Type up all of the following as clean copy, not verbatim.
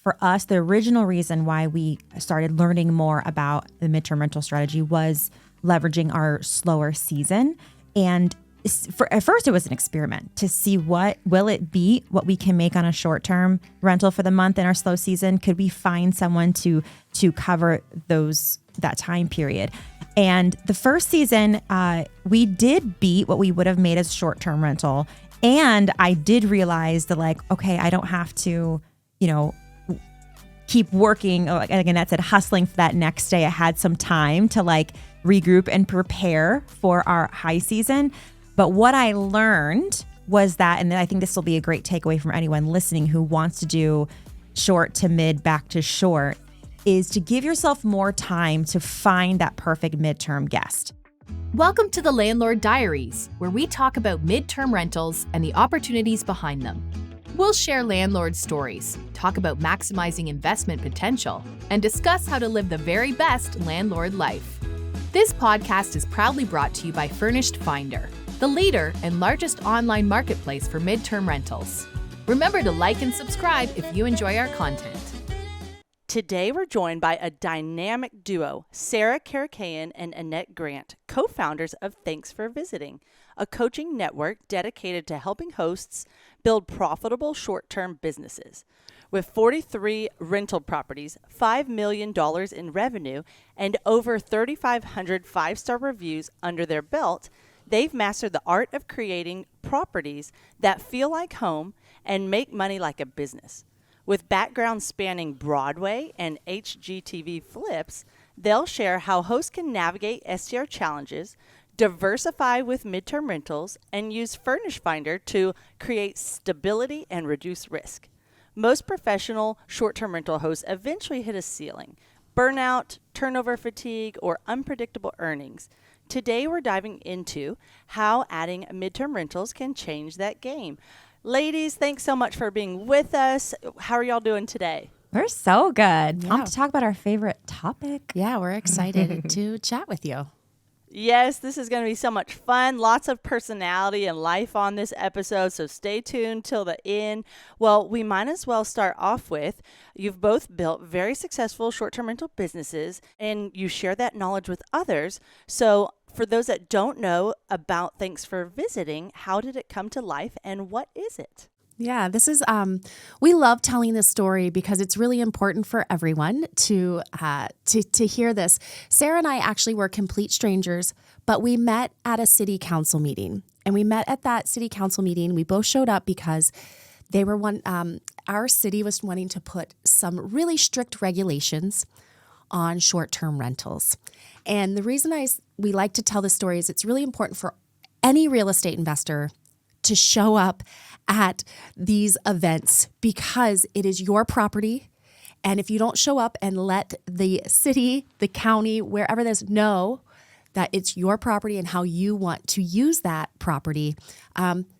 for us, the original reason why we started learning more about the midterm rental strategy was leveraging our slower season. And at first it was an experiment to see what will it be, what we can make on a short-term rental for the month in our slow season. Could we find someone to cover that time period? And the first season, we did beat what we would have made as short-term rental. And I did realize that okay, I don't have to, keep working. Like Annette said, hustling for that next day. I had some time to regroup and prepare for our high season. But what I learned was that, and I think this will be a great takeaway from anyone listening who wants to do short to mid, back to short, is to give yourself more time to find that perfect midterm guest. Welcome to the Landlord Diaries, where we talk about midterm rentals and the opportunities behind them. We'll share landlord stories, talk about maximizing investment potential, and discuss how to live the very best landlord life. This podcast is proudly brought to you by Furnished Finder, the leader and largest online marketplace for midterm rentals. Remember to like and subscribe if you enjoy our content. Today, we're joined by a dynamic duo, Sarah Karakaian and Annette Grant, co-founders of Thanks for Visiting, a coaching network dedicated to helping hosts build profitable short-term businesses. With 43 rental properties, $5 million in revenue, and over 3,500 five-star reviews under their belt, they've mastered the art of creating properties that feel like home and make money like a business. With backgrounds spanning Broadway and HGTV flips, they'll share how hosts can navigate STR challenges, diversify with midterm rentals, and use Furnished Finder to create stability and reduce risk. Most professional short-term rental hosts eventually hit a ceiling: burnout, turnover fatigue, or unpredictable earnings. Today, we're diving into how adding midterm rentals can change that game. Ladies, thanks so much for being with us. How are y'all doing today? We're so good. Yeah. To talk about our favorite topic. Yeah, we're excited to chat with you. Yes, this is going to be so much fun. Lots of personality and life on this episode, so stay tuned till the end. Well, we might as well start off with, you've both built very successful short-term rental businesses, and you share that knowledge with others. So for those that don't know about Thanks for Visiting, how did it come to life and what is it? Yeah, this is, we love telling this story because it's really important for everyone to hear this. Sarah and I actually were complete strangers, but we met at a city council meeting. And we met at that city council meeting. We both showed up because they were our city was wanting to put some really strict regulations on short-term rentals. And the reason we like to tell this story is it's really important for any real estate investor to show up at these events because it is your property. And if you don't show up and let the city, the county, wherever this know that it's your property and how you want to use that property,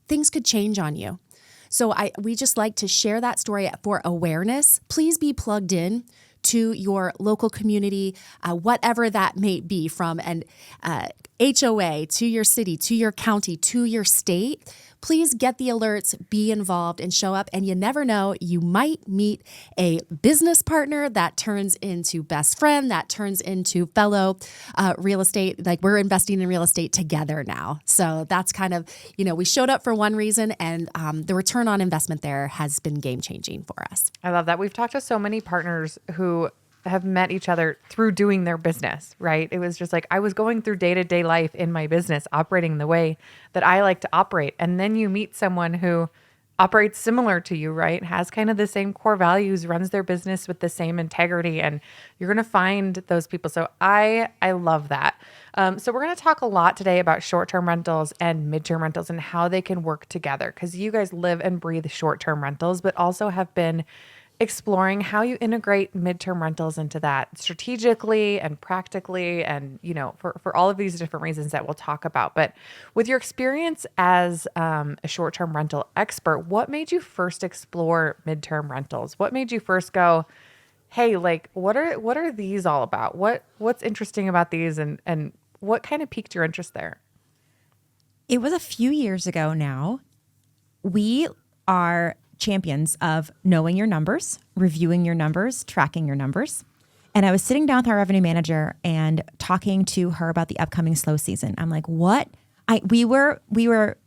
things could change on you. So we just like to share that story for awareness. Please be plugged in to your local community, whatever that may be, from an HOA to your city, to your county, to your state. Please get the alerts, be involved, and show up. And you never know, you might meet a business partner that turns into best friend, that turns into fellow real estate. Like, we're investing in real estate together now. So that's kind of, we showed up for one reason, and the return on investment there has been game changing for us. I love that. We've talked to so many partners who have met each other through doing their business, right? It was just like, I was going through day-to-day life in my business, operating the way that I like to operate. And then you meet someone who operates similar to you, right? Has kind of the same core values, runs their business with the same integrity, and you're going to find those people. So I love that. So we're going to talk a lot today about short-term rentals and midterm rentals and how they can work together, because you guys live and breathe short-term rentals, but also have been exploring how you integrate midterm rentals into that strategically and practically, and for all of these different reasons that we'll talk about. But with your experience as a short-term rental expert, what made you first explore midterm rentals? What made you first go, hey, what are these all about? What's interesting about these, and what kind of piqued your interest there? It was a few years ago now. We are champions of knowing your numbers, reviewing your numbers, tracking your numbers. And I was sitting down with our revenue manager and talking to her about the upcoming slow season. I'm like, what? We were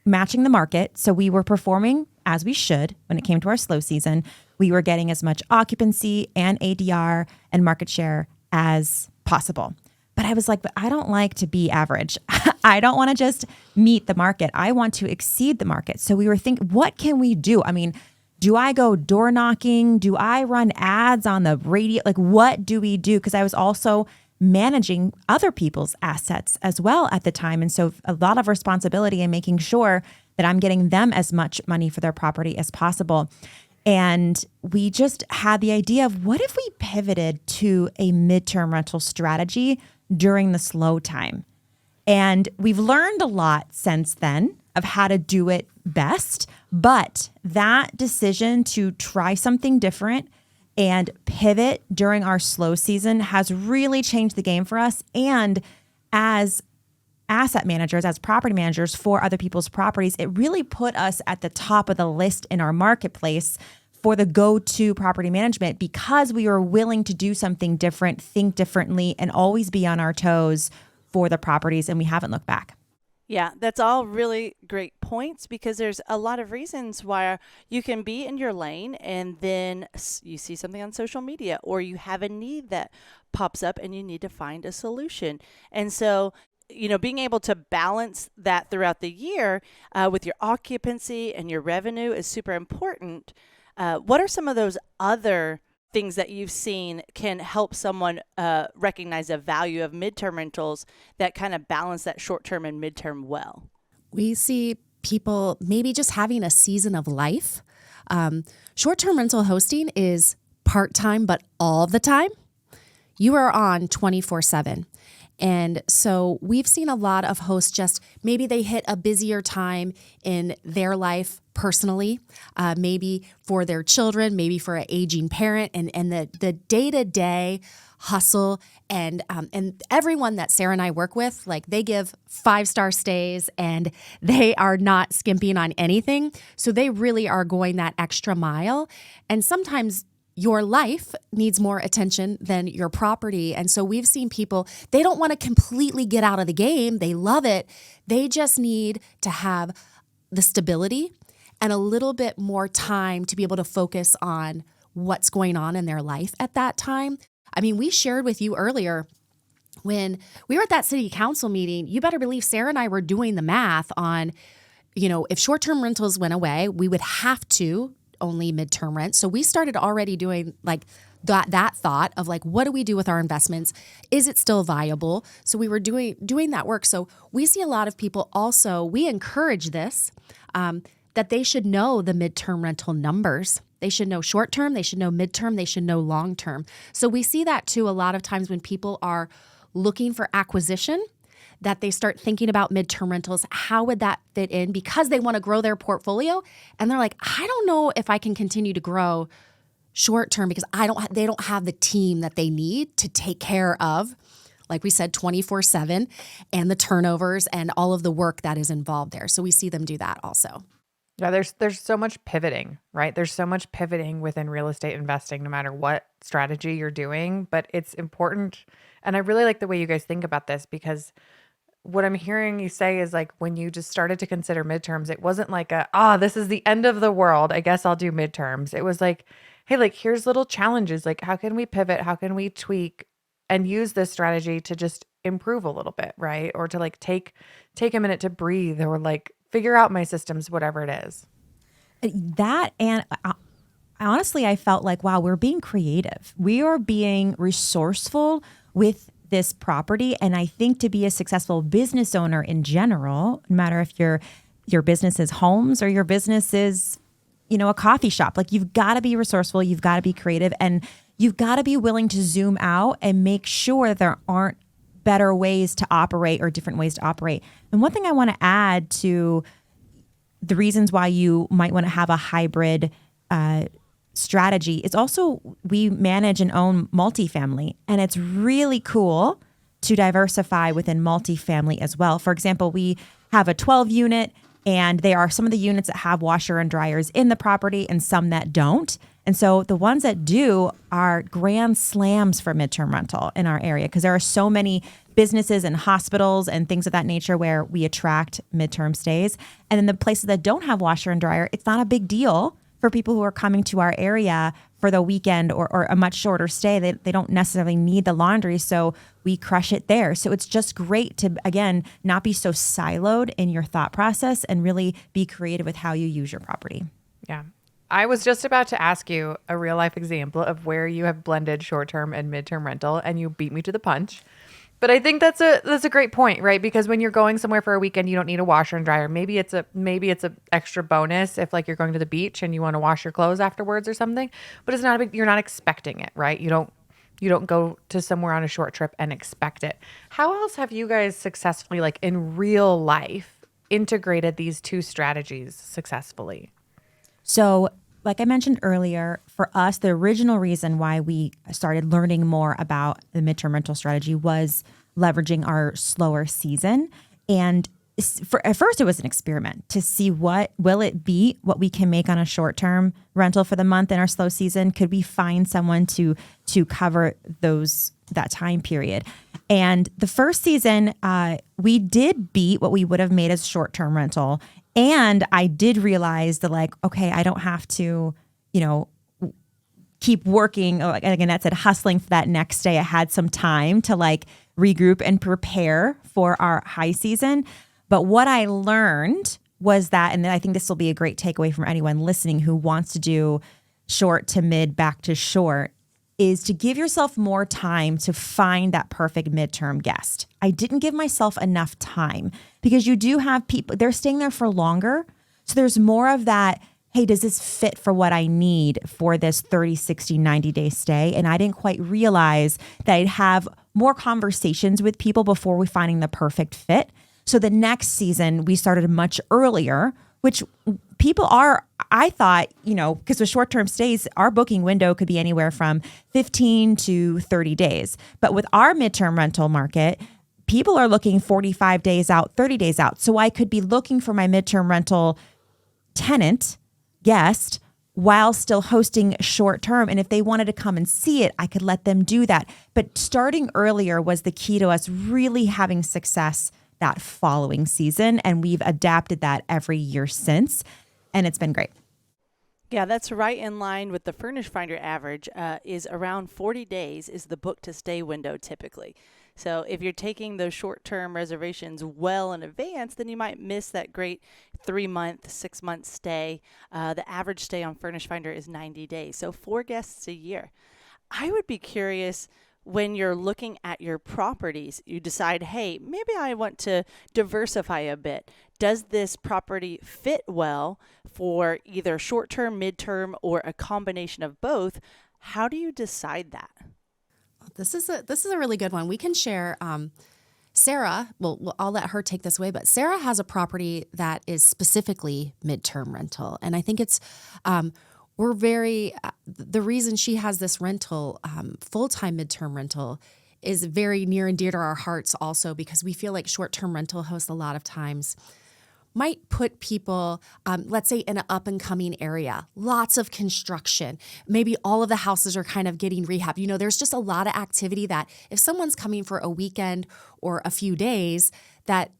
matching the market. So we were performing as we should when it came to our slow season. We were getting as much occupancy and ADR and market share as possible. But I was like, but I don't like to be average. I don't want to just meet the market. I want to exceed the market. So we were thinking, what can we do? I mean, do I go door knocking? Do I run ads on the radio? Like, what do we do? Because I was also managing other people's assets as well at the time. And so a lot of responsibility in making sure that I'm getting them as much money for their property as possible. And we just had the idea of what if we pivoted to a midterm rental strategy during the slow time? And we've learned a lot since then of how to do it best. But that decision to try something different and pivot during our slow season has really changed the game for us. And as asset managers, as property managers for other people's properties, it really put us at the top of the list in our marketplace for the go-to property management because we were willing to do something different, think differently, and always be on our toes for the properties. And we haven't looked back. Yeah, that's all really great points because there's a lot of reasons why you can be in your lane and then you see something on social media or you have a need that pops up and you need to find a solution. And so, being able to balance that throughout the year with your occupancy and your revenue is super important. What are some of those other things that you've seen can help someone recognize the value of midterm rentals that kind of balance that short-term and midterm well? We see people maybe just having a season of life. Short-term rental hosting is part-time, but all the time. You are on 24/7. And so we've seen a lot of hosts just maybe they hit a busier time in their life personally, maybe for their children, maybe for an aging parent, and the day-to-day hustle and everyone that Sarah and I work with, like they give 5-star stays and they are not skimping on anything. So they really are going that extra mile. And sometimes your life needs more attention than your property. And so we've seen people, they don't want to completely get out of the game. They love it. They just need to have the stability and a little bit more time to be able to focus on what's going on in their life at that time. I mean, we shared with you earlier when we were at that city council meeting, you better believe Sarah and I were doing the math on, if short-term rentals went away, we would have to only midterm rent. So we started already doing like that thought of like, what do we do with our investments? Is it still viable? So we were doing that work. So we see a lot of people also, we encourage this, that they should know the midterm rental numbers. They should know short term, they should know midterm, they should know long term. So we see that too a lot of times when people are looking for acquisition, that they start thinking about midterm rentals. How would that fit in? Because they want to grow their portfolio. And they're like, I don't know if I can continue to grow short term because they don't have the team that they need to take care of, like we said, 24/7 and the turnovers and all of the work that is involved there. So we see them do that also. Yeah, there's so much pivoting, right? There's so much pivoting within real estate investing, no matter what strategy you're doing. But it's important. And I really like the way you guys think about this because what I'm hearing you say is like when you just started to consider midterms, it wasn't like this is the end of the world. I guess I'll do midterms. It was like, hey, like here's little challenges. Like how can we pivot? How can we tweak and use this strategy to just improve a little bit, right? Or to like take a minute to breathe or like figure out my systems, whatever it is. That and honestly, I felt like, wow, we're being creative. We are being resourceful with this property. And I think to be a successful business owner in general, no matter if your business is homes or your business is, a coffee shop, like you've got to be resourceful, you've got to be creative, and you've got to be willing to zoom out and make sure that there aren't better ways to operate or different ways to operate. And one thing I want to add to the reasons why you might want to have a hybrid strategy is also we manage and own multifamily, and it's really cool to diversify within multifamily as well. For example, we have a 12 unit And there are some of the units that have washer and dryers in the property and some that don't. And so the ones that do are grand slams for midterm rental in our area because there are so many businesses and hospitals and things of that nature where we attract midterm stays. And then the places that don't have washer and dryer, it's not a big deal for people who are coming to our area for the weekend or a much shorter stay. They don't necessarily need the laundry, so we crush it there. So it's just great to, again, not be so siloed in your thought process and really be creative with how you use your property. Yeah. I was just about to ask you a real life example of where you have blended short-term and midterm rental, and you beat me to the punch. But I think that's a great point, right? Because when you're going somewhere for a weekend, you don't need a washer and dryer. Maybe it's a extra bonus if like you're going to the beach and you want to wash your clothes afterwards or something. But it's not you're not expecting it, right? You don't go to somewhere on a short trip and expect it. How else have you guys successfully, like in real life, integrated these two strategies successfully? So, like I mentioned earlier, for us, the original reason why we started learning more about the midterm rental strategy was leveraging our slower season. And at first, it was an experiment to see what we can make on a short-term rental for the month in our slow season. Could we find someone to cover that time period? And the first season, we did beat what we would have made as short-term rental. And I did realize that, like, okay, I don't have to, keep working. Like Annette said, hustling for that next day. I had some time to like regroup and prepare for our high season. But what I learned was that, and I think this will be a great takeaway from anyone listening who wants to do short to mid, back to short, is to give yourself more time to find that perfect midterm guest. I didn't give myself enough time because you do have people, they're staying there for longer. So there's more of that, hey, does this fit for what I need for this 30, 60, 90-day stay? And I didn't quite realize that I'd have more conversations with people before we finding the perfect fit. So the next season, we started much earlier, which people are, I thought, because with short-term stays, our booking window could be anywhere from 15 to 30 days. But with our midterm rental market, people are looking 45 days out, 30 days out. So I could be looking for my midterm rental tenant guest while still hosting short-term. And if they wanted to come and see it, I could let them do that. But starting earlier was the key to us really having success that following season. And we've adapted that every year since. And it's been great. Yeah, that's right in line with the Furnished Finder average is around 40 days is the book to stay window typically. So if you're taking those short-term reservations well in advance, then you might miss that great 3-month, 6-month stay. The average stay on Furnished Finder is 90 days, so 4 guests a year. I would be curious, when you're looking at your properties, you decide, hey, maybe I want to diversify a bit. Does this property fit well for either short-term, midterm, or a combination of both? How do you decide that? This is a really good one. We can share. Sarah, well, I'll let her take this away, but Sarah has a property that is specifically midterm rental, and I think it's the reason she has this rental, full-time midterm rental, is very near and dear to our hearts also because we feel like short-term rental hosts a lot of times might put people, let's say in an up-and-coming area, lots of construction. Maybe all of the houses are kind of getting rehab. There's just a lot of activity that if someone's coming for a weekend or a few days, that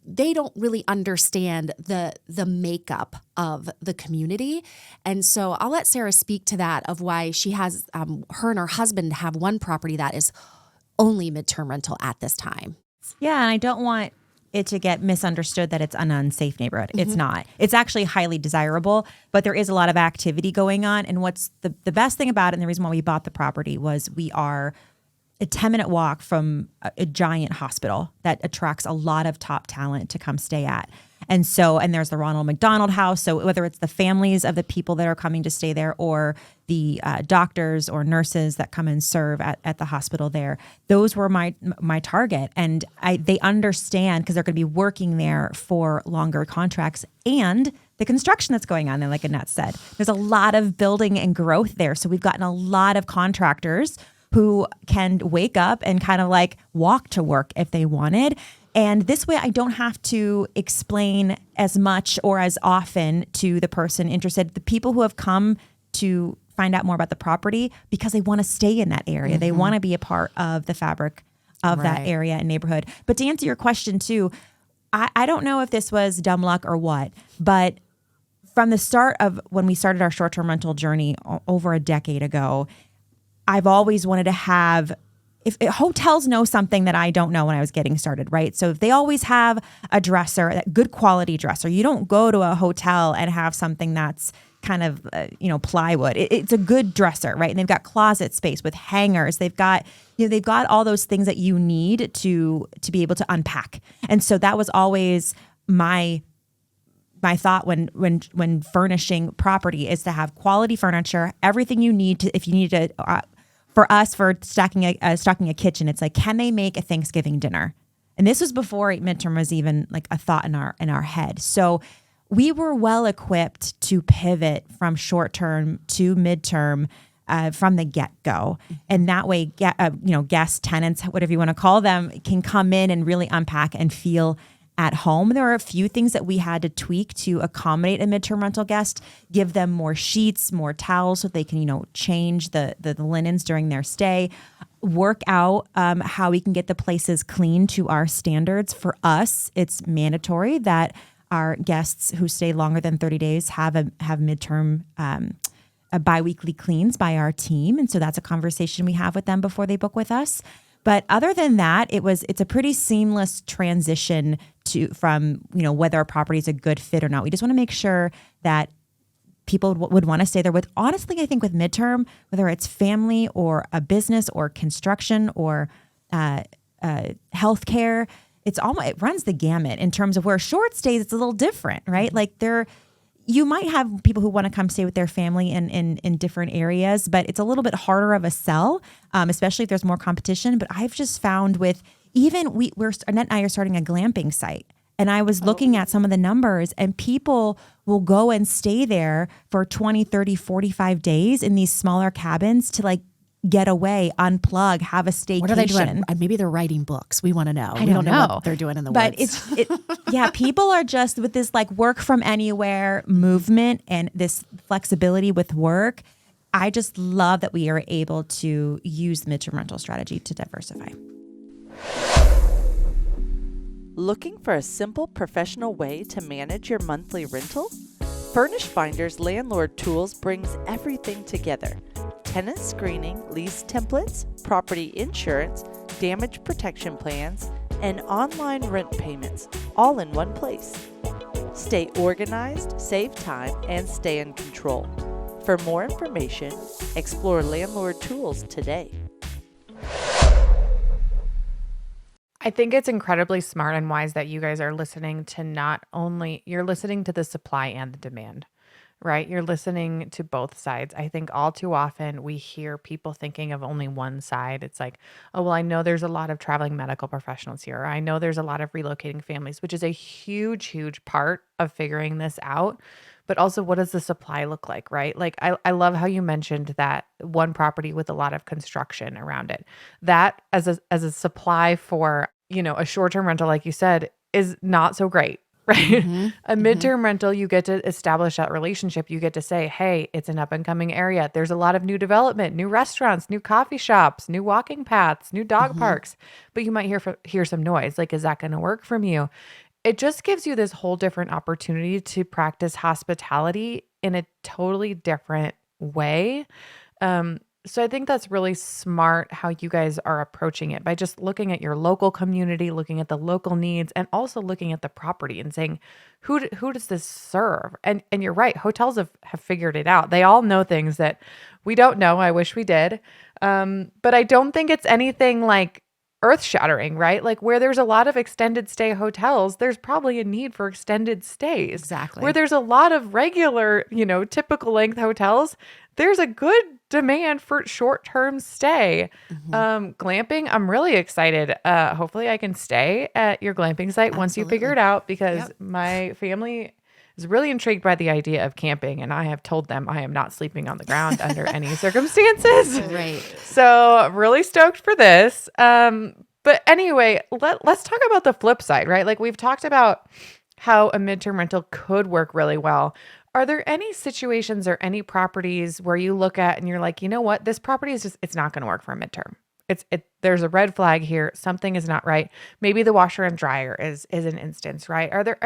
they don't really understand the makeup of the community. And so I'll let Sarah speak to that, of why she has, her and her husband have one property that is only midterm rental at this time. Yeah, and I don't want it to get misunderstood that it's an unsafe neighborhood. It's not. It's actually highly desirable, but there is a lot of activity going on. And what's the best thing about it, and the reason why we bought the property, was we are a 10-minute walk from a giant hospital that attracts a lot of top talent to come stay at. And there's the Ronald McDonald House. So whether it's the families of the people that are coming to stay there or the doctors or nurses that come and serve at the hospital there, those were my target. And they understand because they're going to be working there for longer contracts, and the construction that's going on there, like Annette said, there's a lot of building and growth there. So we've gotten a lot of contractors who can wake up and kind of like walk to work if they wanted. And this way I don't have to explain as much or as often to the person interested. The people who have come to find out more about the property because they want to stay in that area. They want to be a part of the fabric of that area and neighborhood. But to answer your question too, I don't know if this was dumb luck or what, but from the start of when we started our short-term rental journey over a decade ago, I've always wanted to have, if hotels know something that I don't know when I was getting started, right? So if they always have a dresser, that good quality dresser, you don't go to a hotel and have something that's kind of, plywood. It's a good dresser, right? And they've got closet space with hangers. They've got all those things that you need to be able to unpack. And so that was always my thought when furnishing property is to have quality furniture, everything you need to, if you need to, for us, for stocking a kitchen, it's like, can they make a Thanksgiving dinner? And this was before midterm was even like a thought in our head. So we were well equipped to pivot from short term to midterm from the get-go. And that way, guests, tenants, whatever you want to call them, can come in and really unpack and feel at home. There are a few things that we had to tweak to accommodate a midterm rental guest, give them more sheets, more towels so they can, change the linens during their stay, work out how we can get the places clean to our standards. For us, it's mandatory that our guests who stay longer than 30 days have midterm biweekly cleans by our team. And so that's a conversation we have with them before they book with us. But other than that, it's a pretty seamless transition from whether a property is a good fit or not. We just want to make sure that people would want to stay there. With honestly, I think with midterm, whether it's family or a business or construction or healthcare, it runs the gamut in terms of where short stays. It's a little different, right? Like you might have people who want to come stay with their family in different areas, but it's a little bit harder of a sell, especially if there's more competition. But I've just found with Annette and I are starting a glamping site, and I was looking at some of the numbers, and people will go and stay there for 20, 30, 45 days in these smaller cabins to get away, unplug, have a staycation. What are they doing? Maybe they're writing books. We want to know. We don't know what they're doing in the woods. But people are just with this work from anywhere movement and this flexibility with work. I just love that we are able to use the midterm rental strategy to diversify. Looking for a simple, professional way to manage your monthly rental? Furnished Finder's Landlord Tools brings everything together. Tenant screening, lease templates, property insurance, damage protection plans, and online rent payments, all in one place. Stay organized, save time, and stay in control. For more information, explore Landlord Tools today. I think it's incredibly smart and wise that you guys are listening to you're listening to the supply and the demand, right? You're listening to both sides. I think all too often we hear people thinking of only one side. It's like, oh, well, I know there's a lot of traveling medical professionals here. Or I know there's a lot of relocating families, which is a huge, huge part of figuring this out. But also, what does the supply look like, right? I love how you mentioned that one property with a lot of construction around it. That as a supply for, a short-term rental, like you said, is not so great, right? Mm-hmm. A midterm rental, you get to establish that relationship. You get to say, hey, it's an up-and-coming area. There's a lot of new development, new restaurants, new coffee shops, new walking paths, new dog parks. But you might hear some noise. Is that going to work from you? It just gives you this whole different opportunity to practice hospitality in a totally different way. So I think that's really smart how you guys are approaching it by just looking at your local community, looking at the local needs, and also looking at the property and saying, who does this serve? And you're right, hotels have figured it out. They all know things that we don't know. I wish we did. But I don't think it's anything earth-shattering, right? Where there's a lot of extended stay hotels, there's probably a need for extended stays. Exactly. Where there's a lot of regular, typical length hotels, there's a good demand for short-term stay. Glamping, I'm really excited. Hopefully I can stay at your glamping site once you figure it out, because my family is really intrigued by the idea of camping, and I have told them I am not sleeping on the ground under any circumstances. Right. So really stoked for this. But anyway, let's talk about the flip side, right? Like we've talked about how a midterm rental could work really well. Are there any situations or any properties where you look at and you're like, you know what, this property is it's not going to work for a midterm. There's a red flag here. Something is not right. Maybe the washer and dryer is an instance, right? Are there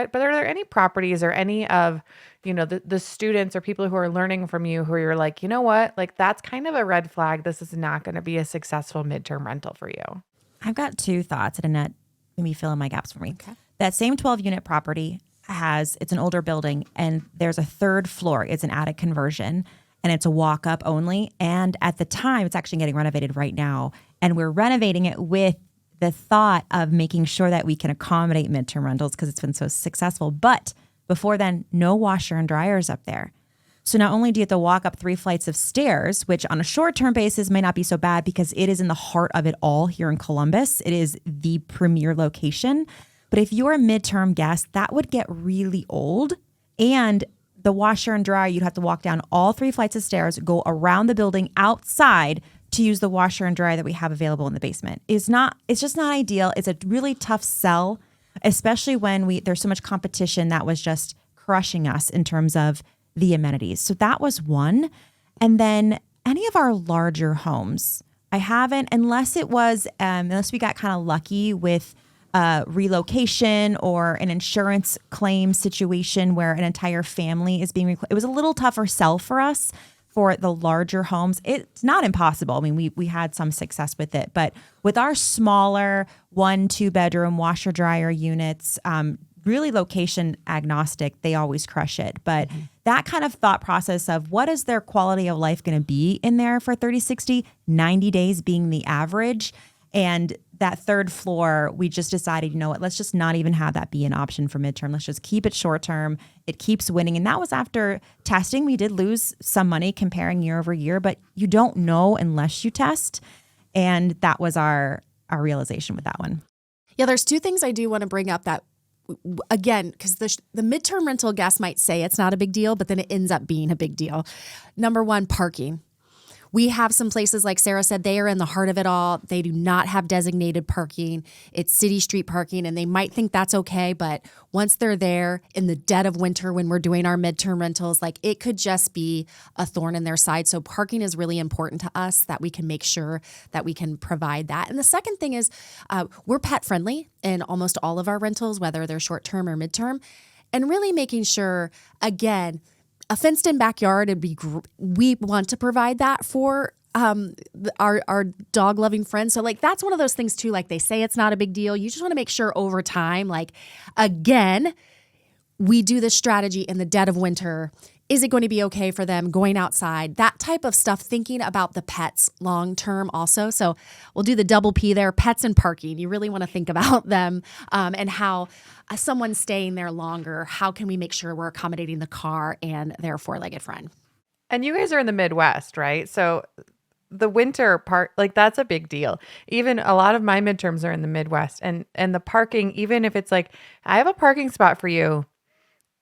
any properties or any of, the students or people who are learning from you who you're like, you know what, like that's kind of a red flag. This is not going to be a successful midterm rental for you. I've got two thoughts, and Annette, maybe fill in my gaps for me. Okay. That same 12-unit property it's an older building, and there's a third floor. It's an attic conversion, and it's a walk-up only. And at the time, it's actually getting renovated right now. And we're renovating it with the thought of making sure that we can accommodate midterm rentals because it's been so successful. But before then, no washer and dryers up there. So not only do you have to walk up 3 flights of stairs, which on a short-term basis may not be so bad because it is in the heart of it all here in Columbus. It is the premier location. But if you're a midterm guest, that would get really old. And the washer and dryer, you'd have to walk down all 3 flights of stairs, go around the building outside to use the washer and dryer that we have available in the basement. It's just not ideal. It's a really tough sell, especially when there's so much competition that was just crushing us in terms of the amenities. So that was one. And then any of our larger homes, I haven't, unless we got kind of lucky with relocation or an insurance claim situation where an entire family is being it was a little tougher sell for us for the larger homes. It's not impossible. I mean, we had some success with it, but with our smaller 1-2 bedroom washer dryer units, really location agnostic, they always crush it. But that kind of thought process of what is their quality of life going to be in there for 30, 60, 90 days being the average. And that third floor, we just decided, you know what, let's just not even have that be an option for midterm. Let's just keep it short term. It keeps winning. And that was after testing. We did lose some money comparing year over year, but you don't know unless you test. And that was our realization with that one. Yeah, there's 2 things I do want to bring up that, again, because the midterm rental guest might say it's not a big deal, but then it ends up being a big deal. Number 1, parking. We have some places, like Sarah said, they are in the heart of it all. They do not have designated parking. It's city street parking, and they might think that's okay, but once they're there in the dead of winter when we're doing our midterm rentals, like it could just be a thorn in their side. So parking is really important to us, that we can make sure that we can provide that. And the second thing is we're pet friendly in almost all of our rentals, whether they're short term or midterm, and really making sure, again, a fenced-in backyard, we want to provide that for our dog-loving friends. So, like, that's one of those things, too. Like, they say it's not a big deal. You just want to make sure over time, like, again, we do this strategy in the dead of winter. Is it going to be okay for them going outside? That type of stuff, thinking about the pets long-term also. So we'll do the double P there, pets and parking. You really want to think about them and how someone's staying there longer. How can we make sure we're accommodating the car and their 4-legged friend? And you guys are in the Midwest, right? So the winter part, like that's a big deal. Even a lot of my midterms are in the Midwest, and the parking, even if it's like, I have a parking spot for you,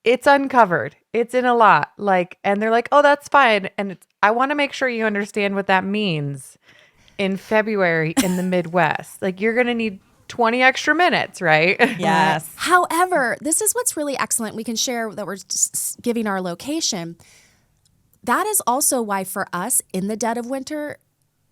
it's uncovered. It's in a lot. Like, and they're like, oh, that's fine. And I want to make sure you understand what that means in February in the Midwest. Like, you're going to need 20 extra minutes, right? Yes. However, this is what's really excellent. We can share that we're just giving our location. That is also why for us in the dead of winter,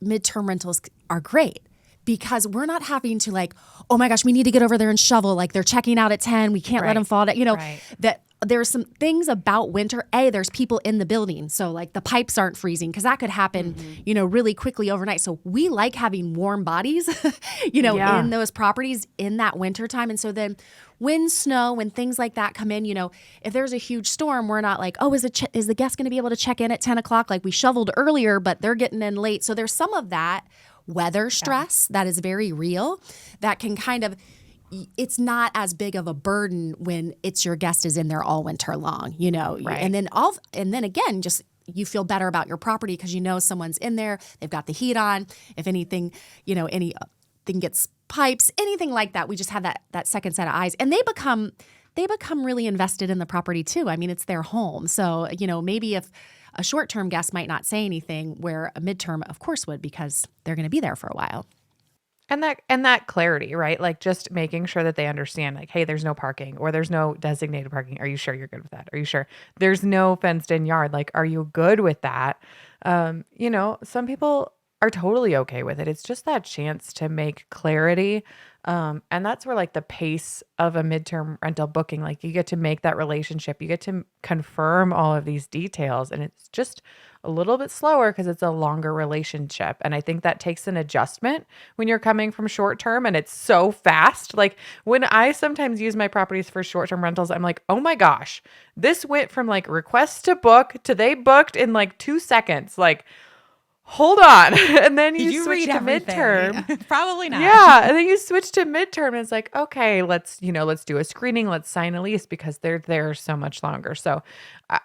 midterm rentals are great. Because we're not having to like, oh my gosh, we need to get over there and shovel. Like they're checking out at 10. We can't let them fall down. That there's some things about winter. A, there's people in the building. So like the pipes aren't freezing because that could happen, really quickly overnight. So we like having warm bodies, in those properties in that winter time. And so then when snow, when things like that come in, if there's a huge storm, we're not like, oh, is the guest going to be able to check in at 10 o'clock? Like we shoveled earlier, but they're getting in late. So there's some of that weather stress that is very real that can kind of, it's not as big of a burden when it's your guest is in there all winter long, right. And then again, just you feel better about your property because someone's in there, they've got the heat on. If anything, anything gets pipes, anything like that, we just have that second set of eyes, and they become really invested in the property too. I mean, it's their home. So, maybe if a short-term guest might not say anything, where a midterm, of course, would, because they're going to be there for a while. And that clarity, right? Like just making sure that they understand like, hey, there's no parking or there's no designated parking. Are you sure you're good with that? Are you sure there's no fenced in yard? Like, are you good with that? Some people are totally okay with it. It's just that chance to make clarity. And that's where like the pace of a midterm rental booking, like you get to make that relationship, you get to confirm all of these details, and it's just a little bit slower because it's a longer relationship. And I think that takes an adjustment when you're coming from short term and it's so fast. Like when I sometimes use my properties for short term rentals, I'm like, oh my gosh, this went from like request to book to they booked in like 2 seconds. Like, hold on. And then you switch to midterm. Probably not. Yeah. And then you switch to midterm and it's like, okay, let's do a screening. Let's sign a lease because they're there so much longer. So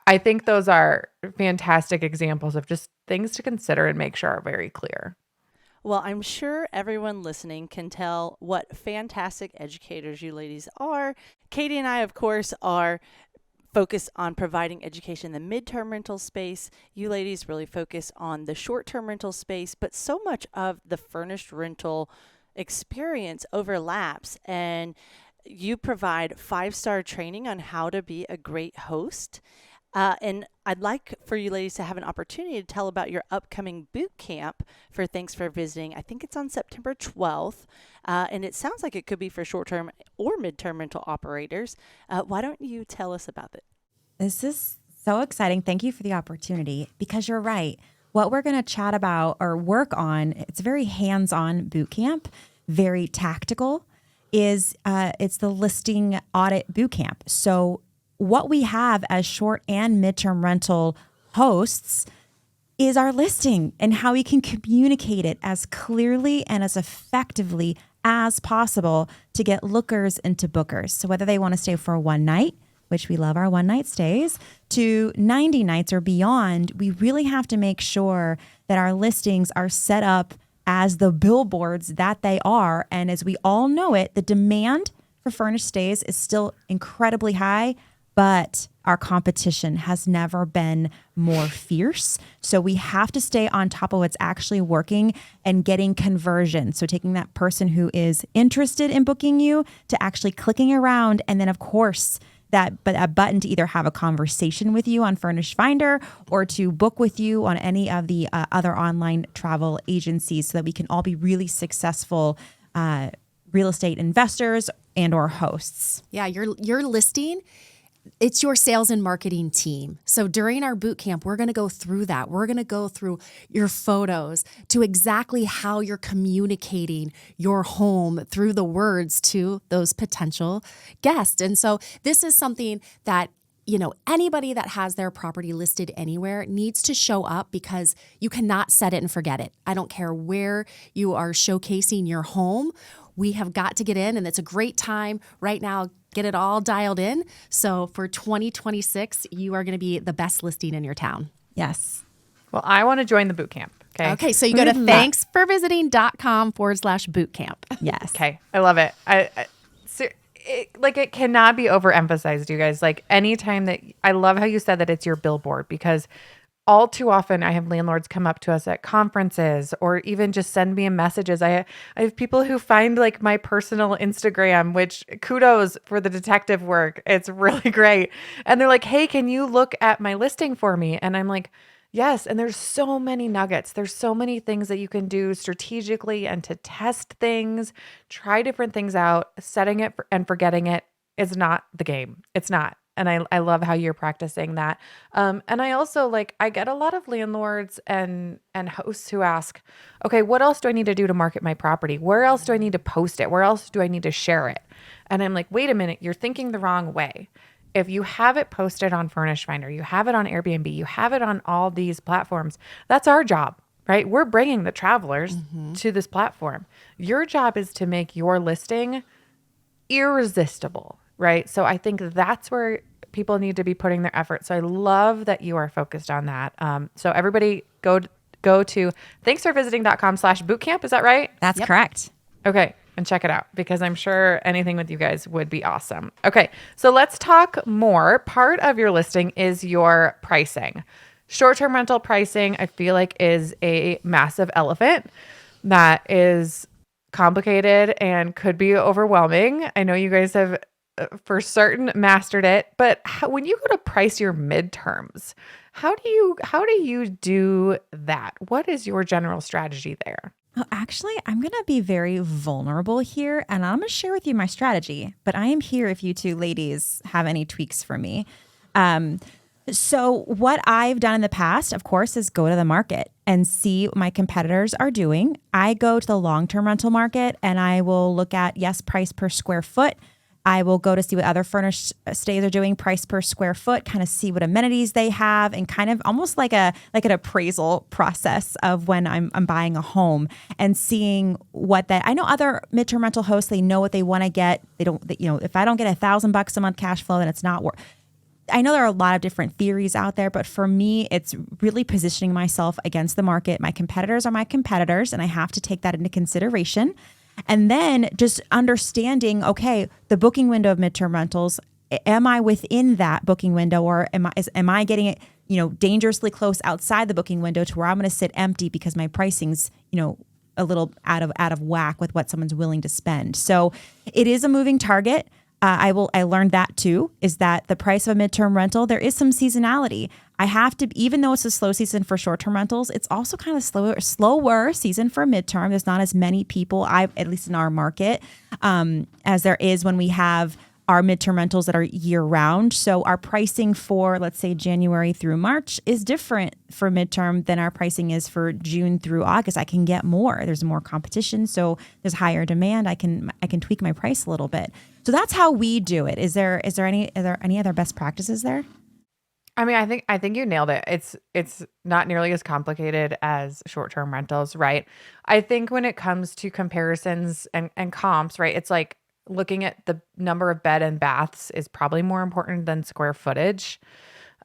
I think those are fantastic examples of just things to consider and make sure are very clear. Well, I'm sure everyone listening can tell what fantastic educators you ladies are. Katie and I, of course, are focus on providing education in the midterm rental space. You ladies really focus on the short-term rental space, but so much of the furnished rental experience overlaps, and you provide 5-star training on how to be a great host. And I'd like for you ladies to have an opportunity to tell about your upcoming boot camp for Thanks for Visiting. I think it's on September 12th, and it sounds like it could be for short-term or midterm rental operators. Why don't you tell us about it? This is so exciting. Thank you for the opportunity, because you're right. What we're going to chat about or work on, it's a very hands-on boot camp, very tactical, it's the listing audit boot camp. So what we have as short and midterm rental hosts is our listing and how we can communicate it as clearly and as effectively as possible to get lookers into bookers. So whether they want to stay for one night, which we love our one night stays, to 90 nights or beyond, we really have to make sure that our listings are set up as the billboards that they are. And as we all know it, the demand for furnished stays is still incredibly high, but our competition has never been more fierce. So we have to stay on top of what's actually working and getting conversion. So taking that person who is interested in booking you to actually clicking around, and then of course that button to either have a conversation with you on Furnished Finder or to book with you on any of the other online travel agencies, so that we can all be really successful real estate investors and or hosts. Yeah, your listing, it's your sales and marketing team. So during our boot camp, we're going to go through that. We're going to go through your photos to exactly how you're communicating your home through the words to those potential guests. And so this is something that, anybody that has their property listed anywhere needs to show up, because you cannot set it and forget it. I don't care where you are showcasing your home. We have got to get in, and it's a great time right now. Get it all dialed in. So for 2026, you are going to be the best listing in your town. Yes. Well, I want to join the boot camp. Okay. So you go to thanksforvisiting.com/bootcamp. Yes. Okay. I love it. It cannot be overemphasized, you guys. Like anytime that I love how you said that it's your billboard, because all too often I have landlords come up to us at conferences or even just send me messages. I have people who find like my personal Instagram, which kudos for the detective work. It's really great. And they're like, hey, can you look at my listing for me? And I'm like, yes. And there's so many nuggets. There's so many things that you can do strategically and to test things, try different things out. Setting it and forgetting it is not the game. It's not. And I love how you're practicing that. And I also I get a lot of landlords and hosts who ask, okay, what else do I need to do to market my property? Where else do I need to post it? Where else do I need to share it? And I'm like, wait a minute, you're thinking the wrong way. If you have it posted on Furnished Finder, you have it on Airbnb, you have it on all these platforms, that's our job, right? We're bringing the travelers to this platform. Your job is to make your listing irresistible, right? So I think that's where people need to be putting their effort. So I love that you are focused on that. So everybody go to thanksforvisiting.com/bootcamp. Is that right? That's correct. Okay. And check it out, because I'm sure anything with you guys would be awesome. Okay. So let's talk more. Part of your listing is your pricing. Short-term rental pricing, I feel like, is a massive elephant that is complicated and could be overwhelming. I know you guys have for certain mastered it, but when you go to price your midterms, how do you do that? What is your general strategy there? Well, actually, I'm going to be very vulnerable here, and I'm going to share with you my strategy, but I am here if you two ladies have any tweaks for me. So what I've done in the past, of course, is go to the market and see what my competitors are doing. I go to the long-term rental market and I will look at, yes, price per square foot. I will go to see what other furnished stays are doing, price per square foot, kind of see what amenities they have, and kind of almost like an appraisal process of when I'm buying a home and seeing what that. I know other midterm rental hosts, they know what they want to get. If I don't get $1,000 a month cash flow, then it's not worth. I know there are a lot of different theories out there, but for me, it's really positioning myself against the market. My competitors are my competitors, and I have to take that into consideration. And then just understanding, okay, the booking window of midterm rentals, am I within that booking window, or am I getting it, dangerously close outside the booking window to where I'm going to sit empty because my pricing's, a little out of whack with what someone's willing to spend. So it is a moving target. I learned that too, is that the price of a midterm rental, there is some seasonality. I have to, even though it's a slow season for short-term rentals, it's also kind of slower season for midterm. There's not as many people, at least in our market, as there is when we have our midterm rentals that are year-round. So our pricing for, let's say, January through March is different for midterm than our pricing is for June through August. I can get more. There's more competition, so there's higher demand. I can tweak my price a little bit. So that's how we do it. Are there any other best practices there? I mean, I think you nailed it. It's not nearly as complicated as short-term rentals, right? I think when it comes to comparisons and comps, right, it's like looking at the number of bed and baths is probably more important than square footage.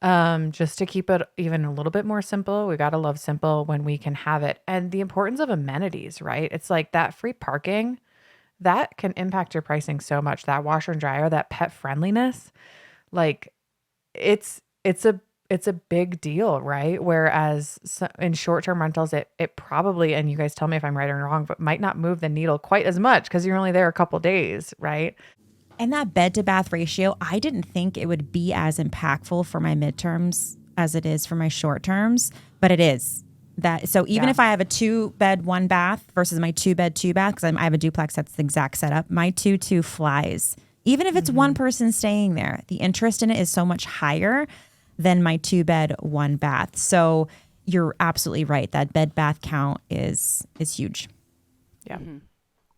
Just to keep it even a little bit more simple, we got to love simple when we can have it. And the importance of amenities, right? It's like that free parking, that can impact your pricing so much. That washer and dryer, that pet friendliness, like it's a big deal, right? Whereas in short-term rentals, it probably, and you guys tell me if I'm right or wrong, but might not move the needle quite as much because you're only there a couple days, right? And that bed to bath ratio, I didn't think it would be as impactful for my midterms as it is for my short terms, but it is. So even if I have a 2-bed, 1-bath versus my 2-bed, 2-bath, because I have a duplex that's the exact setup, my 2-2 flies. Even if it's one person staying there, the interest in it is so much higher than my 2-bed, 1-bath. So you're absolutely right. That bed bath count is huge. Yeah. Mm-hmm.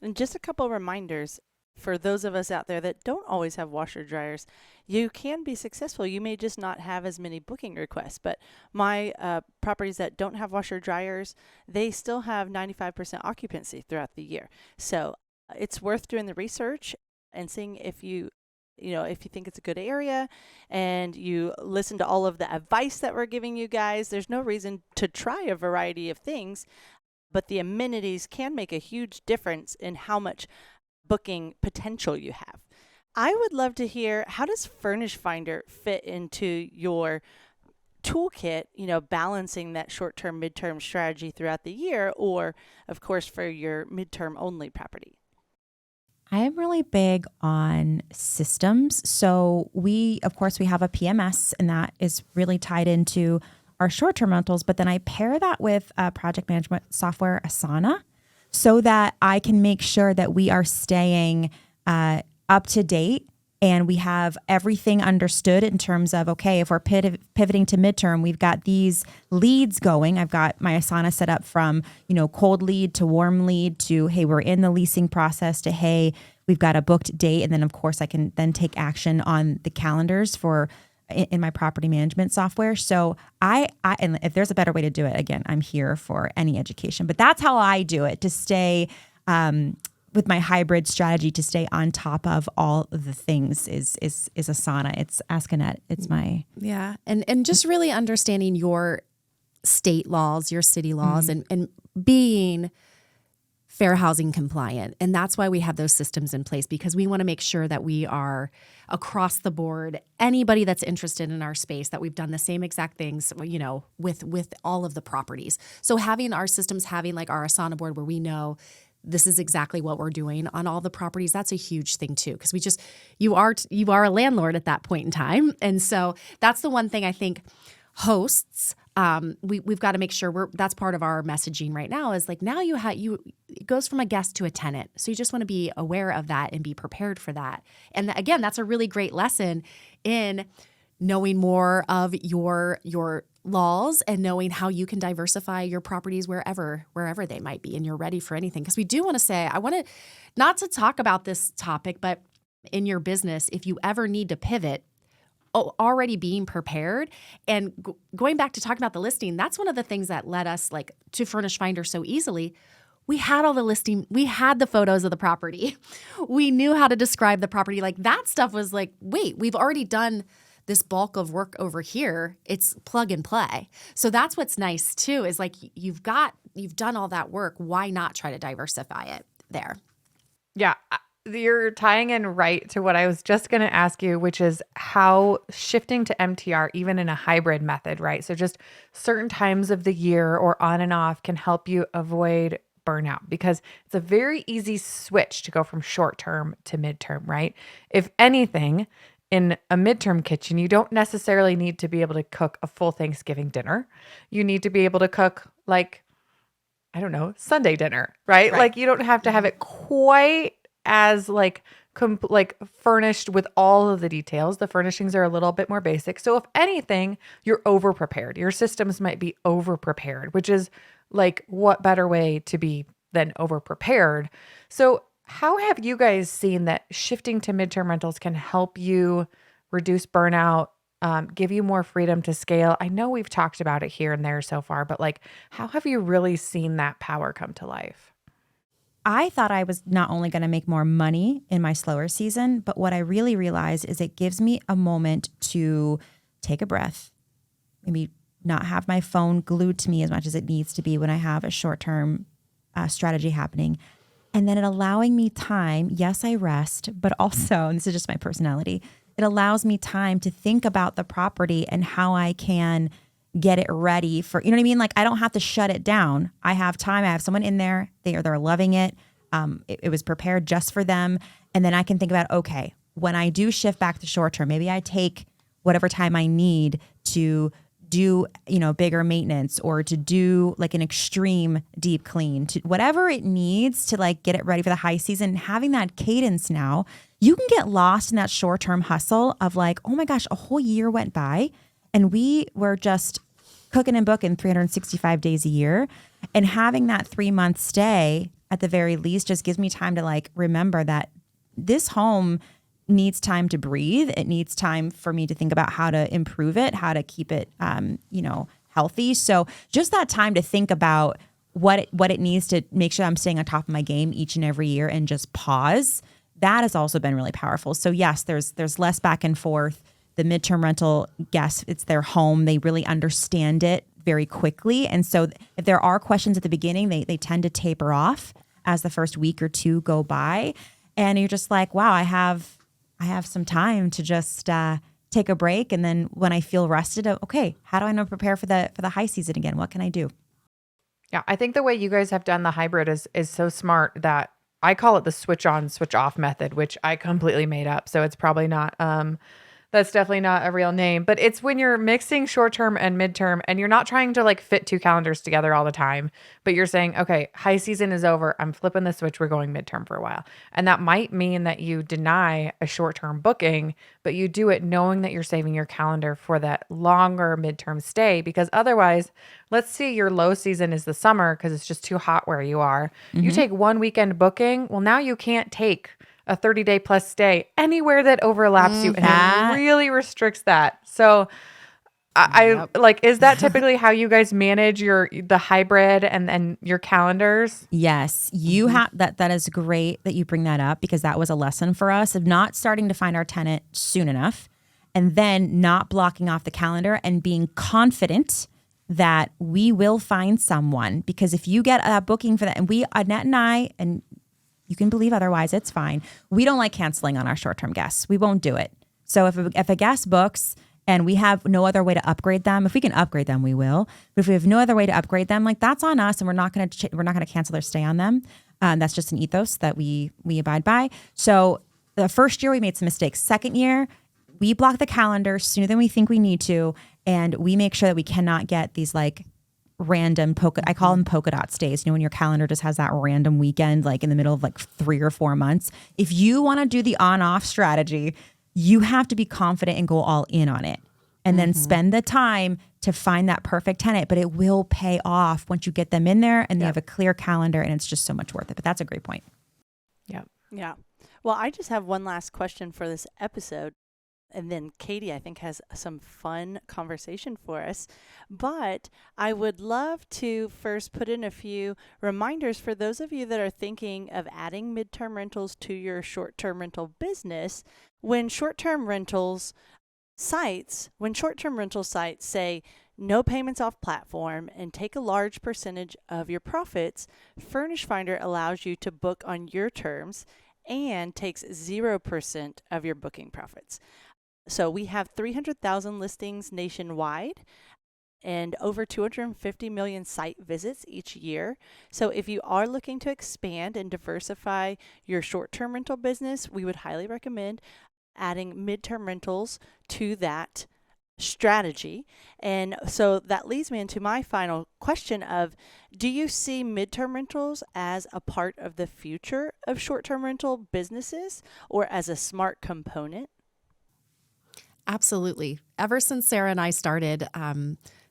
And just a couple of reminders for those of us out there that don't always have washer dryers. You can be successful. You may just not have as many booking requests, but my properties that don't have washer dryers, they still have 95% occupancy throughout the year. So it's worth doing the research and seeing if you think it's a good area and you listen to all of the advice that we're giving you guys. There's no reason to try a variety of things, but the amenities can make a huge difference in how much booking potential you have. I would love to hear, how does Furnished Finder fit into your toolkit, balancing that short-term, midterm strategy throughout the year, or of course for your midterm only property? I am really big on systems. So we have a PMS, and that is really tied into our short-term rentals, but then I pair that with project management software, Asana, so that I can make sure that we are staying up to date and we have everything understood in terms of, okay, if we're pivoting to midterm, we've got these leads going. I've got my Asana set up from, cold lead to warm lead to, hey, we're in the leasing process to, hey, we've got a booked date. And then of course I can then take action on the calendars in my property management software. So and if there's a better way to do it, again, I'm here for any education, but that's how I do it to stay, with my hybrid strategy, to stay on top of all of the things is Asana. It's Ask Annette. It's my... Yeah. And just really understanding your state laws, your city laws, and being fair housing compliant. And that's why we have those systems in place, because we want to make sure that we are across the board, anybody that's interested in our space, that we've done the same exact things, with all of the properties. So having our systems, having like our Asana board where we know this is exactly what we're doing on all the properties. That's a huge thing too, because you are a landlord at that point in time. And so that's the one thing I think hosts, we've got to make sure that's part of our messaging right now is like, now it goes from a guest to a tenant. So you just want to be aware of that and be prepared for that. And again, that's a really great lesson in knowing more of your laws and knowing how you can diversify your properties wherever they might be, and you're ready for anything. Because we do want to say, I want to not to talk about this topic, but in your business, if you ever need to pivot, already being prepared. And going back to talking about the listing, that's one of the things that led us like to Furnished Finder so easily. We had all the listing, we had the photos of the property. We knew how to describe the property. Like that stuff was like, wait, we've already done this bulk of work over here. It's plug and play. So that's what's nice too, is like you've done all that work. Why not try to diversify it there? Yeah. You're tying in right to what I was just going to ask you, which is how shifting to MTR, even in a hybrid method, right? So just certain times of the year or on and off can help you avoid burnout, because it's a very easy switch to go from short term to midterm, right? If anything, in a midterm kitchen, you don't necessarily need to be able to cook a full Thanksgiving dinner. You need to be able to cook like, I don't know, Sunday dinner, right? Like you don't have to have it quite as like furnished with all of the details. The furnishings are a little bit more basic. So if anything, you're over prepared. Your systems might be over prepared, which is like what better way to be than over prepared. So how have you guys seen that shifting to midterm rentals can help you reduce burnout, give you more freedom to scale? I know we've talked about it here and there so far, but like, how have you really seen that power come to life? I thought I was not only going to make more money in my slower season, but what I really realized is it gives me a moment to take a breath, maybe not have my phone glued to me as much as it needs to be when I have a short-term strategy happening. And then it allowing me time. Yes, I rest, but also, and this is just my personality, it allows me time to think about the property and how I can get it ready for, you know what I mean? Like I don't have to shut it down. I have time. I have someone in there. They're loving it. It was prepared just for them. And then I can think about, okay, when I do shift back to short term, maybe I take whatever time I need to do, bigger maintenance or to do like an extreme deep clean, to whatever it needs to like get it ready for the high season. Having that cadence now, you can get lost in that short-term hustle of like, oh my gosh, a whole year went by and we were just cooking and booking 365 days a year. And having that 3-month stay at the very least just gives me time to like remember that this home needs time to breathe. It needs time for me to think about how to improve it, how to keep it, healthy. So just that time to think about what it needs to make sure I'm staying on top of my game each and every year and just pause. That has also been really powerful. So yes, there's less back and forth. The midterm rental guests, it's their home. They really understand it very quickly. And so if there are questions at the beginning, they tend to taper off as the first week or two go by. And you're just like, wow, I have some time to just take a break. And then when I feel rested, okay, how do I know prepare for the high season again? What can I do? Yeah, I think the way you guys have done the hybrid is so smart that I call it the switch on, switch off method, which I completely made up. So it's probably not, that's definitely not a real name, but it's when you're mixing short-term and midterm and you're not trying to like fit two calendars together all the time, but you're saying, okay, high season is over. I'm flipping the switch. We're going midterm for a while. And that might mean that you deny a short-term booking, but you do it knowing that you're saving your calendar for that longer midterm stay, because otherwise, let's say your low season is the summer because it's just too hot where you are. Mm-hmm. You take one weekend booking. Well, now you can't take a 30-day plus stay anywhere that overlaps you, and it really restricts that. So I like, is that typically how you guys manage the hybrid and your calendars? Yes, you have that. That is great that you bring that up, because that was a lesson for us of not starting to find our tenant soon enough and then not blocking off the calendar and being confident that we will find someone. Because if you get a booking for that, and Annette and I, and you can believe otherwise, it's fine. We don't like canceling on our short-term guests. We won't do it. So if a guest books and we have no other way to upgrade them, if we can upgrade them, we will. But if we have no other way to upgrade them, like that's on us, and we're not going to cancel their stay on them. That's just an ethos that we abide by. So the first year we made some mistakes. Second year, we block the calendar sooner than we think we need to. And we make sure that we cannot get these like random I call them polka dot stays. When your calendar just has that random weekend, like in the middle of like 3 or 4 months. If you want to do the on-off strategy, you have to be confident and go all in on it. And then spend the time to find that perfect tenant, but it will pay off once you get them in there and they have a clear calendar, and it's just so much worth it. But that's a great point. Yeah. Well, I just have one last question for this episode. And then Katie, I think, has some fun conversation for us. But I would love to first put in a few reminders for those of you that are thinking of adding midterm rentals to your short-term rental business. When short-term rental sites say no payments off platform and take a large percentage of your profits, Furnished Finder allows you to book on your terms and takes 0% of your booking profits. So we have 300,000 listings nationwide and over 250 million site visits each year. So if you are looking to expand and diversify your short-term rental business, we would highly recommend adding midterm rentals to that strategy. And so that leads me into my final question of, do you see midterm rentals as a part of the future of short-term rental businesses or as a smart component? Absolutely. Ever since Sarah and I started,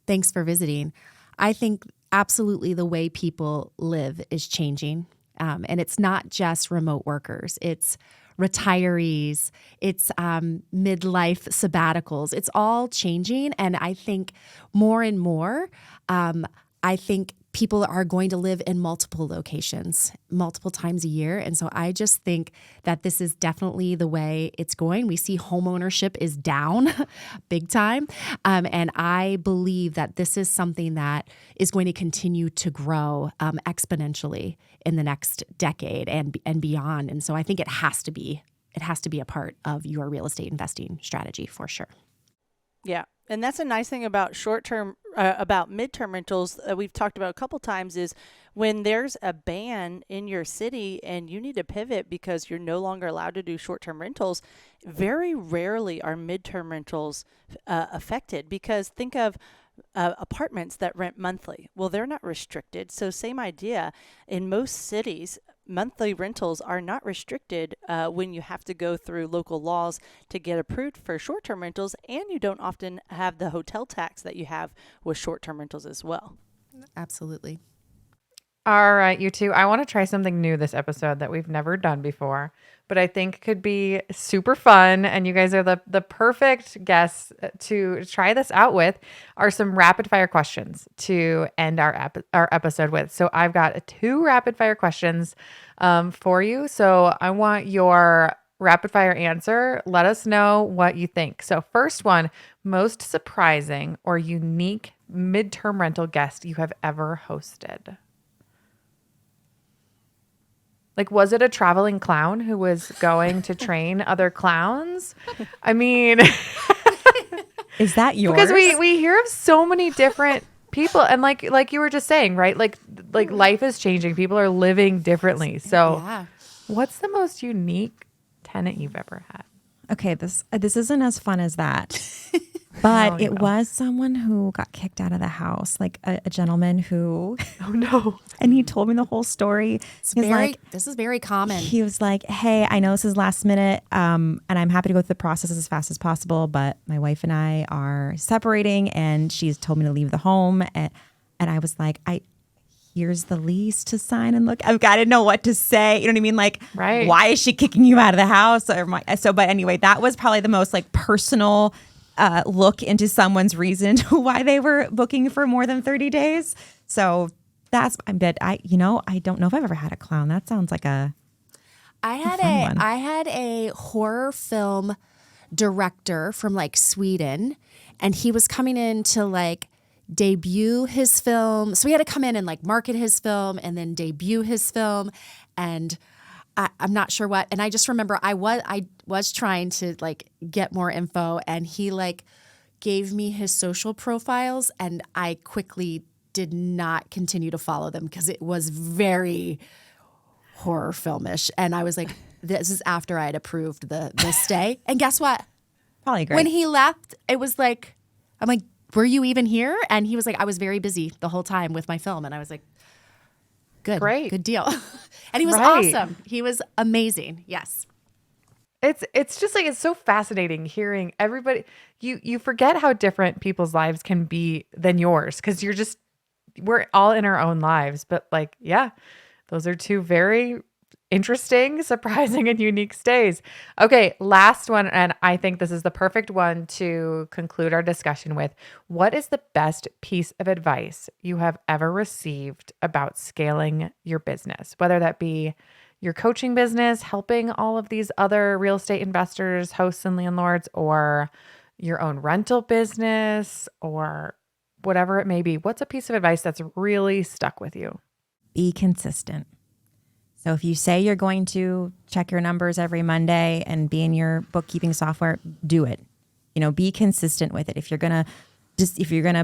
thanks for visiting, I think absolutely the way people live is changing. And it's not just remote workers. It's retirees, it's midlife sabbaticals. It's all changing. And I think more and more, I think people are going to live in multiple locations, multiple times a year. And so I just think that this is definitely the way it's going. We see home ownership is down big time. And I believe that this is something that is going to continue to grow exponentially in the next decade and beyond. And so I think it has to be a part of your real estate investing strategy for sure. Yeah. And that's a nice thing about about midterm rentals that we've talked about a couple times is when there's a ban in your city and you need to pivot because you're no longer allowed to do short-term rentals, very rarely are midterm rentals affected, because think of apartments that rent monthly. Well, they're not restricted. So same idea. In most cities, monthly rentals are not restricted when you have to go through local laws to get approved for short-term rentals, and you don't often have the hotel tax that you have with short-term rentals as well. Absolutely. All right, you two. I want to try something new this episode that we've never done before, but I think could be super fun. And you guys are the perfect guests to try this out with. Are some rapid fire questions to end our episode with. So I've got 2 rapid fire questions for you. So I want your rapid fire answer. Let us know what you think. So first one, most surprising or unique midterm rental guest you have ever hosted. Like, was it a traveling clown who was going to train other clowns? I mean, Is that yours? because we hear of so many different people, and like you were just saying, right? Like life is changing. People are living differently. So, Yeah. what's the most unique tenant you've ever had? Okay, this isn't as fun as that. But No, it no. was someone who got kicked out of the house, like a gentleman who, Oh no! and he told me the whole story. This is very common. He was like, "Hey, I know this is last minute, and I'm happy to go through the process as fast as possible, but my wife and I are separating, and she's told me to leave the home." And I was like, here's the lease to sign and look. I didn't know what to say. You know what I mean? Like, Right. Why is she kicking you out of the house? But anyway, that was probably the most like personal look into someone's reason why they were booking for more than 30 days. So I don't know if I've ever had a clown. That sounds like I had a horror film director from like Sweden, and he was coming in to like debut his film. So he had to come in and like market his film and then debut his film. And I'm not sure what. And I just remember I was trying to like get more info, and he like gave me his social profiles, and I quickly did not continue to follow them because it was very horror filmish. And I was like, this is after I had approved the stay. And guess what? Probably great. When he left, it was like, I'm like, were you even here? And he was like, I was very busy the whole time with my film. And I was like, Great. good deal. And he was Right. awesome. He was amazing. Yes. It's just like, it's so fascinating hearing everybody. You forget how different people's lives can be than yours, because we're all in our own lives. But like, yeah, those are two very interesting, surprising, and unique stays. Okay, last one, and I think this is the perfect one to conclude our discussion with. What is the best piece of advice you have ever received about scaling your business? Whether that be your coaching business, helping all of these other real estate investors, hosts, and landlords, or your own rental business, or whatever it may be. What's a piece of advice that's really stuck with you? Be consistent. So if you say you're going to check your numbers every Monday and be in your bookkeeping software, do it. Be consistent with it. If you're gonna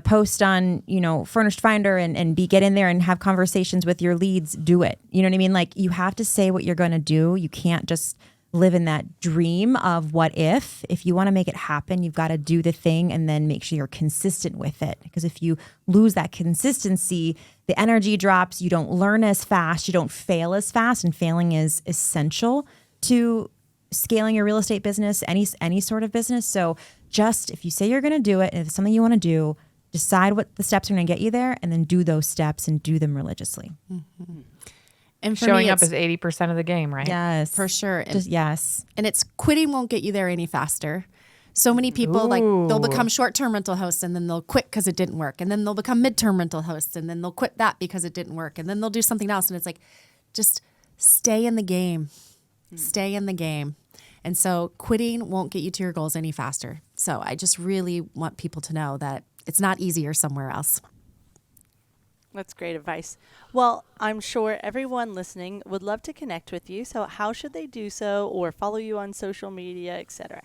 post on, Furnished Finder and get in there and have conversations with your leads, do it. You know what I mean? Like, you have to say what you're gonna do. You can't just live in that dream of what if. If you want to make it happen, you've got to do the thing and then make sure you're consistent with it. Because if you lose that consistency, the energy drops, you don't learn as fast, you don't fail as fast, and failing is essential to scaling your real estate business, any sort of business. So just, if you say you're going to do it, and if it's something you want to do, decide what the steps are going to get you there, and then do those steps and do them religiously. Mm-hmm. And for Showing me, up is 80% of the game, right? Yes. for sure. And, Yes. and it's quitting won't get you there any faster. So many people, like, they'll become short-term rental hosts and then they'll quit because it didn't work. And then they'll become midterm rental hosts and then they'll quit that because it didn't work. And then they'll do something else. And it's like, just stay in the game. Stay in the game. And so quitting won't get you to your goals any faster. So I just really want people to know that it's not easier somewhere else. That's great advice. Well, I'm sure everyone listening would love to connect with you. So how should they do so, or follow you on social media, etc.?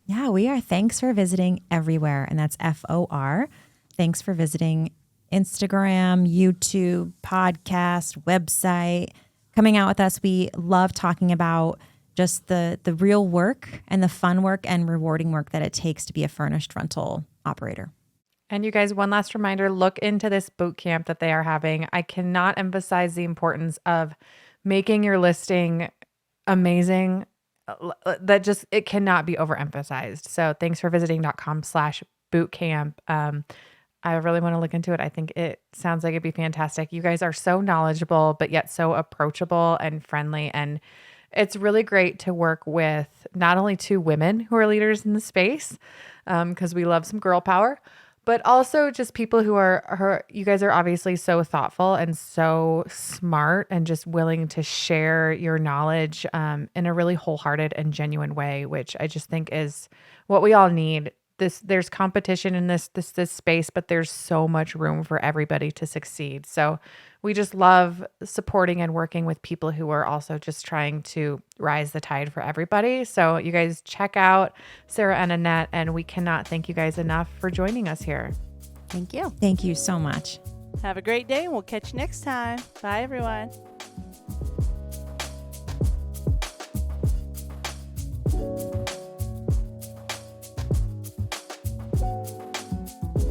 Yeah, we are Thanks for Visiting everywhere. And that's FOR. Thanks for visiting Instagram, YouTube, podcast, website. Coming out with us. We love talking about just the real work and the fun work and rewarding work that it takes to be a furnished rental operator. And you guys, one last reminder, look into this boot camp that they are having. I cannot emphasize the importance of making your listing amazing. It cannot be overemphasized. So thanks for visiting.com/bootcamp. I really want to look into it. I think it sounds like it'd be fantastic. You guys are so knowledgeable, but yet so approachable and friendly. And it's really great to work with not only two women who are leaders in the space, because we love some girl power, but also just people who you guys are obviously so thoughtful and so smart and just willing to share your knowledge in a really wholehearted and genuine way, which I just think is what we all need. There's competition in this space, but there's so much room for everybody to succeed. So we just love supporting and working with people who are also just trying to rise the tide for everybody. So you guys check out Sarah and Annette, and we cannot thank you guys enough for joining us here. Thank you. Thank you so much. Have a great day, and we'll catch you next time. Bye, everyone.